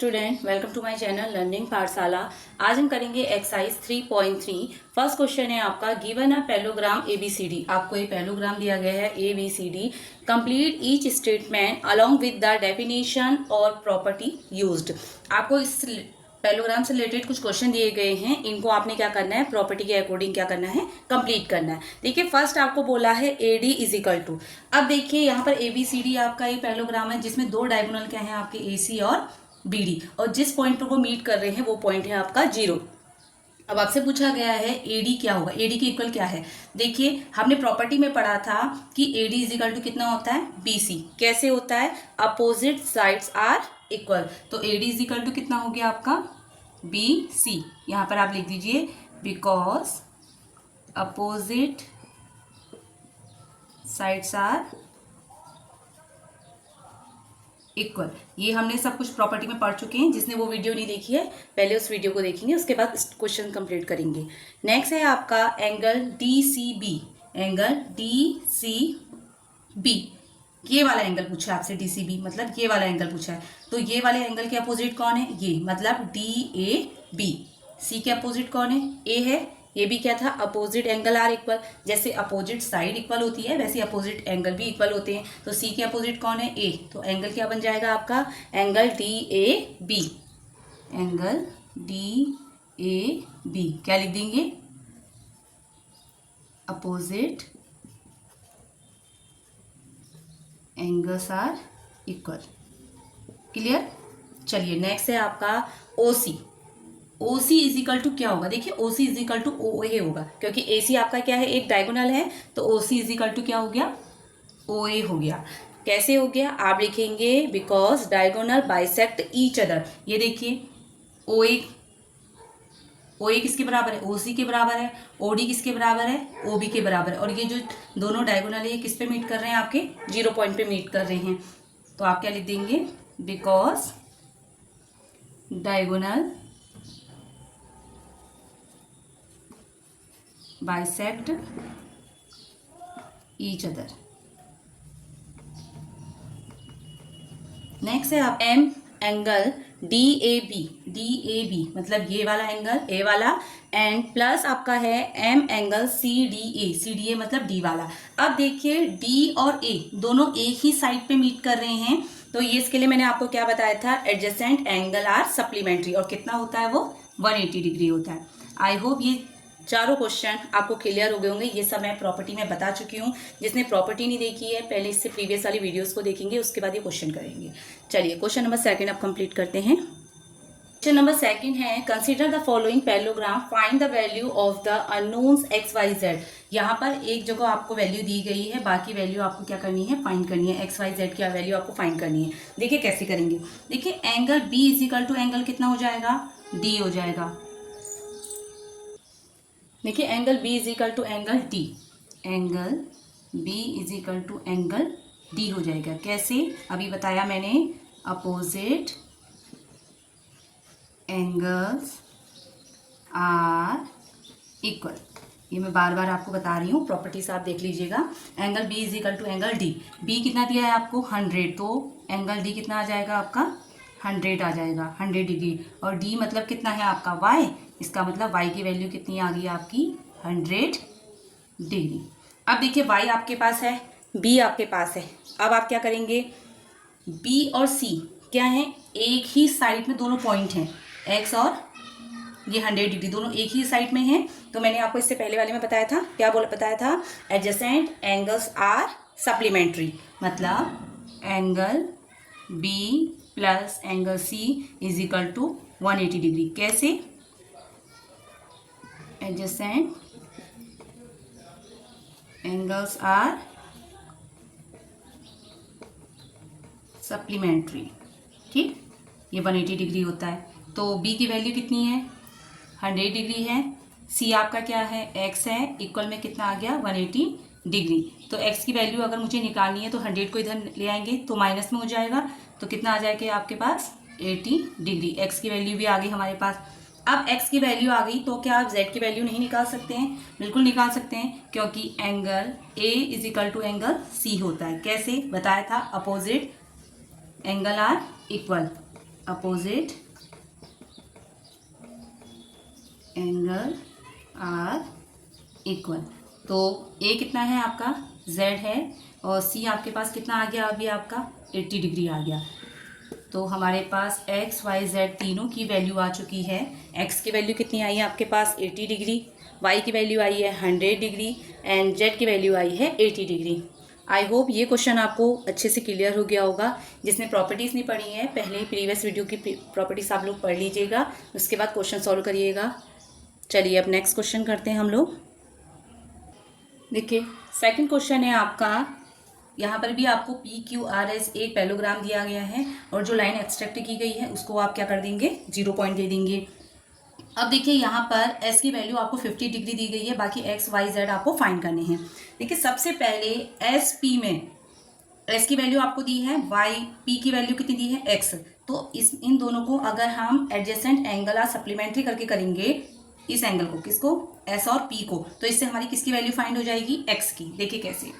Student, welcome to my channel learning Pathshala. आज हम करेंगे एक्सरसाइज 3.3। फर्स्ट क्वेश्चन है आपका, गिवन अ पैलोग्राम ABCD। आपको एक पैलोग्राम दिया गया है ABCD। Complete each statement along with the definition और प्रॉपर्टी यूज्ड। आपको इस पैलोग्राम से रिलेटेड कुछ क्वेश्चन दिए गए हैं, इनको आपने क्या करना है, प्रॉपर्टी के अकॉर्डिंग क्या करना है, कंप्लीट करना है। देखिए फर्स्ट आपको बोला है AD इज इक्वल टू। अब देखिए यहाँ पर ABCD आपका एक पैलोग्राम है जिसमें दो डायगोनल क्या है आपके AC और BD, और जिस पॉइंट पर वो मीट कर रहे हैं वो पॉइंट है आपका 0। अब आपसे पूछा गया है AD क्या होगा, AD के इक्वल क्या है। देखिए हमने प्रॉपर्टी में पढ़ा था कि AD इज इक्वल टू कितना होता है, BC। कैसे होता है, अपोजिट साइड्स आर इक्वल। तो AD इज इक्वल टू कितना हो गया आपका BC। यहाँ पर आप लिख दीजिए because opposite sides are equal. ये हमने सब कुछ प्रॉपर्टी में पढ़ चुके हैं, जिसने वो वीडियो नहीं देखी है पहले उस वीडियो को देखेंगे, उसके बाद क्वेश्चन कंप्लीट करेंगे। नेक्स्ट है आपका एंगल DCB। एंगल DCB, ये वाला एंगल पूछा है आपसे, DCB मतलब ये वाला एंगल पूछा है। तो ये वाले एंगल के अपोजिट कौन है, ये मतलब DAB। C के अपोजिट कौन है, A है। ये भी क्या था, अपोजिट एंगल आर इक्वल। जैसे अपोजिट साइड इक्वल होती है वैसे अपोजिट एंगल भी इक्वल होते हैं। तो C के अपोजिट कौन है, A। तो एंगल क्या बन जाएगा आपका, एंगल DAB। एंगल DAB क्या लिख देंगे, opposite angles are equal. Clear. चलिए नेक्स्ट है आपका OC। OC is equal to क्या होगा, देखिए OC is equal to OA होगा, क्योंकि AC आपका क्या है, एक डायगोनल है। तो OC इज इक्वल टू क्या हो गया, OA हो गया। कैसे हो गया, आप लिखेंगे because diagonal bisect each other. ये देखिए OA किसके बराबर है, OC के बराबर है। OD किसके बराबर है, OB के बराबर है। और ये जो दोनों डायगोनल है ये किस पे मीट कर रहे हैं, आपके 0 पॉइंट पे मीट कर रहे हैं। तो आप क्या लिख देंगे, because diagonal bisect each other. Next है आप M एंगल DAB मतलब ये वाला एंगल A वाला, एंड प्लस आपका है M एंगल CDA मतलब D वाला। अब देखिए D और A दोनों एक ही साइड पे मीट कर रहे हैं, तो ये इसके लिए मैंने आपको क्या बताया था, एडजेसेंट एंगल आर सप्लीमेंट्री। और कितना होता है वो, 180 डिग्री होता है। आई होप ये चारों क्वेश्चन आपको क्लियर हो गए होंगे। ये सब मैं प्रॉपर्टी में बता चुकी हूँ। जिसने प्रॉपर्टी नहीं देखी है पहले इससे प्रीवियस वाली वीडियोस को देखेंगे, उसके बाद ये क्वेश्चन करेंगे। चलिए क्वेश्चन नंबर 2 अब कंप्लीट करते हैं। क्वेश्चन नंबर 2 है, consider the following parallelogram, find the value of the unknowns XYZ। यहाँ पर एक जगह आपको वैल्यू दी गई है, बाकी वैल्यू आपको क्या करनी है, फाइंड करनी है। XYZ की वैल्यू आपको फाइंड करनी है। देखिए कैसे करेंगे, देखिए angle B is equal to angle कितना हो जाएगा, D हो जाएगा। देखिए angle B is equal to angle D। Angle B is equal to angle D हो जाएगा। कैसे, अभी बताया मैंने, अपोजिट एंगल्स आर इक्वल। ये मैं बार बार आपको बता रही हूँ, प्रॉपर्टी से आप देख लीजिएगा। Angle B is equal to angle D। B कितना दिया है आपको, 100। तो एंगल D कितना आ जाएगा आपका, 100 आ जाएगा, 100 डिग्री। और D मतलब कितना है आपका Y। इसका मतलब Y की वैल्यू कितनी आ गई आपकी, 100 डिग्री। अब देखिए Y आपके पास है, B आपके पास है। अब आप क्या करेंगे, B और C क्या है, एक ही साइड में दोनों पॉइंट हैं, X और ये 100 डिग्री दोनों एक ही साइड में हैं। तो मैंने आपको इससे पहले वाले में बताया था, क्या बताया था, एडजेसेंट एंगल्स आर सप्लीमेंट्री। मतलब angle B plus angle C is equal to 180 degree. कैसे, एडजेसेंट एंगल्स आर सप्लीमेंट्री। ठीक, ये 180 डिग्री होता है। तो B की वैल्यू कितनी है, 100 डिग्री है। C आपका क्या है, X है, इक्वल में कितना आ गया, 180 डिग्री। तो X की वैल्यू अगर मुझे निकालनी है तो 100 को इधर ले आएंगे तो माइनस में हो जाएगा। तो कितना आ जाएगा आपके पास, 80 डिग्री। X की वैल्यू भी आ गई हमारे पास। अब x की वैल्यू आ गई तो क्या आप z की वैल्यू नहीं निकाल सकते हैं? बिल्कुल निकाल सकते हैं, क्योंकि angle a is equal to angle c होता है। कैसे बताया था? Opposite angle are equal, opposite angle are equal. तो ए कितना है आपका, जेड है, और सी आपके पास कितना आ गया अभी आपका 80 डिग्री आ गया। तो हमारे पास एक्स वाई जेड तीनों की वैल्यू आ चुकी है। एक्स की वैल्यू कितनी आई है आपके पास 80 डिग्री, वाई की वैल्यू आई है 100 डिग्री एंड जेड की वैल्यू आई है 80 डिग्री। आई होप ये क्वेश्चन आपको अच्छे से क्लियर हो गया होगा। जिसने प्रॉपर्टीज़ नहीं पढ़ी है पहले प्रीवियस वीडियो की प्रॉपर्टीज़ आप लोग पढ़ लीजिएगा, उसके बाद क्वेश्चन सॉल्व करिएगा। चलिए अब नेक्स्ट क्वेश्चन करते हैं हम लोग। देखिए सेकंड क्वेश्चन है आपका, यहाँ पर भी आपको पी क्यू आर एस एक पैलोग्राम दिया गया है और जो लाइन एक्सट्रैक्ट की गई है उसको आप क्या कर देंगे, 0 पॉइंट दे देंगे। अब देखिए यहाँ पर एस की वैल्यू आपको 50 डिग्री दी गई है, बाकी एक्स वाई जेड आपको फाइंड करने हैं। देखिए सबसे पहले एस पी में एस की वैल्यू आपको दी है, वाई पी की वैल्यू कितनी दी है एक्स। तो इन दोनों को अगर हम एडजेसेंट एंगल या सप्लीमेंट्री करके करेंगे, इस एंगल को किसको, एस और पी को, तो इससे हमारी किसकी वैल्यू फाइंड हो जाएगी, एक्स की। देखिए कैसे,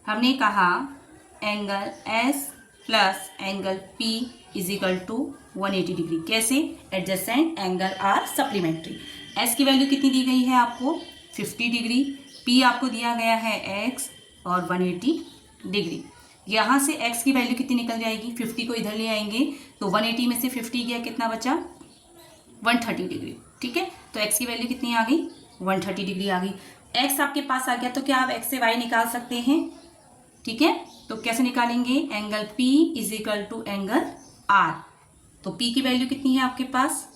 हमने कहा angle S plus angle P is equal to 180 degree. कैसे, adjacent angle are supplementary. S की वैल्यू कितनी दी गई है आपको 50 डिग्री, पी आपको दिया गया है एक्स और 180 डिग्री। यहाँ से एक्स की वैल्यू कितनी निकल जाएगी, 50 को इधर ले आएंगे तो 180 में से 50 गया, कितना बचा 130 डिग्री। ठीक है, तो एक्स की वैल्यू कितनी आ गई 130 डिग्री आ गई। एक्स आपके पास आ गया तो क्या आप एक्स से वाई निकाल सकते हैं। ठीक है, तो कैसे निकालेंगे, angle P is equal to angle R। तो P की वैल्यू कितनी है आपके पास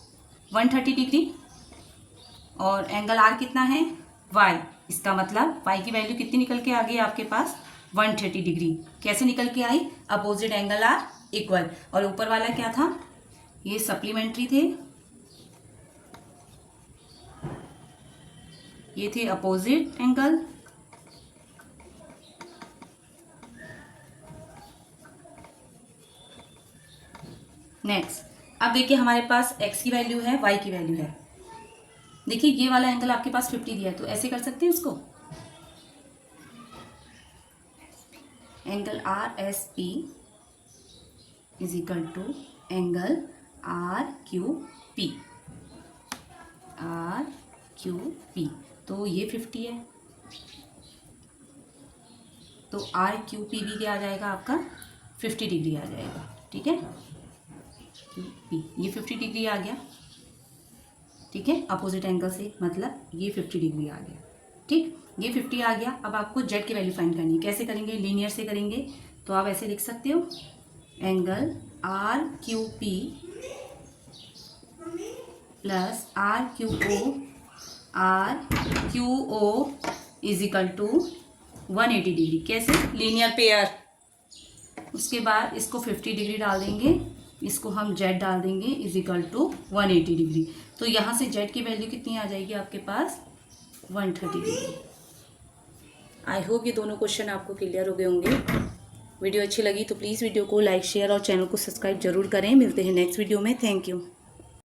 130 डिग्री और एंगल R कितना है Y। इसका मतलब Y की वैल्यू कितनी निकल के आ गई आपके पास 130 डिग्री। कैसे निकल के आई, अपोजिट एंगल R इक्वल, और ऊपर वाला क्या था, ये सप्लीमेंट्री थे, ये थे अपोजिट एंगल। नेक्स्ट, अब देखिए हमारे पास x की वैल्यू है, y की वैल्यू है। देखिए ये वाला एंगल आपके पास 50 दिया है, तो ऐसे कर सकते हैं इसको, angle R S P is equal to angle R Q P, R Q P. तो ये 50 है तो आर क्यू पी भी क्या आ जाएगा आपका 50 डिग्री आ जाएगा। ठीक है, ये 50 डिग्री आ गया। ठीक है, अपोजिट एंगल से मतलब ये 50 डिग्री आ गया। ठीक, ये 50 आ गया। अब आपको जेड की वैल्यू फाइंड करनी है। कैसे करेंगे, लीनियर से करेंगे, तो आप ऐसे लिख सकते हो angle R Q P plus R Q O is equal to 180 degree. कैसे, लीनियर पेयर। उसके बाद इसको 50 डिग्री डाल देंगे, इसको हम जेड डाल देंगे इज इक्वल टू 180 डिग्री। तो यहाँ से जेड की वैल्यू कितनी आ जाएगी आपके पास 130 डिग्री। आई होप ये दोनों क्वेश्चन आपको क्लियर हो गए होंगे। वीडियो अच्छी लगी तो प्लीज़ वीडियो को लाइक शेयर और चैनल को सब्सक्राइब जरूर करें। मिलते हैं नेक्स्ट वीडियो में। Thank you.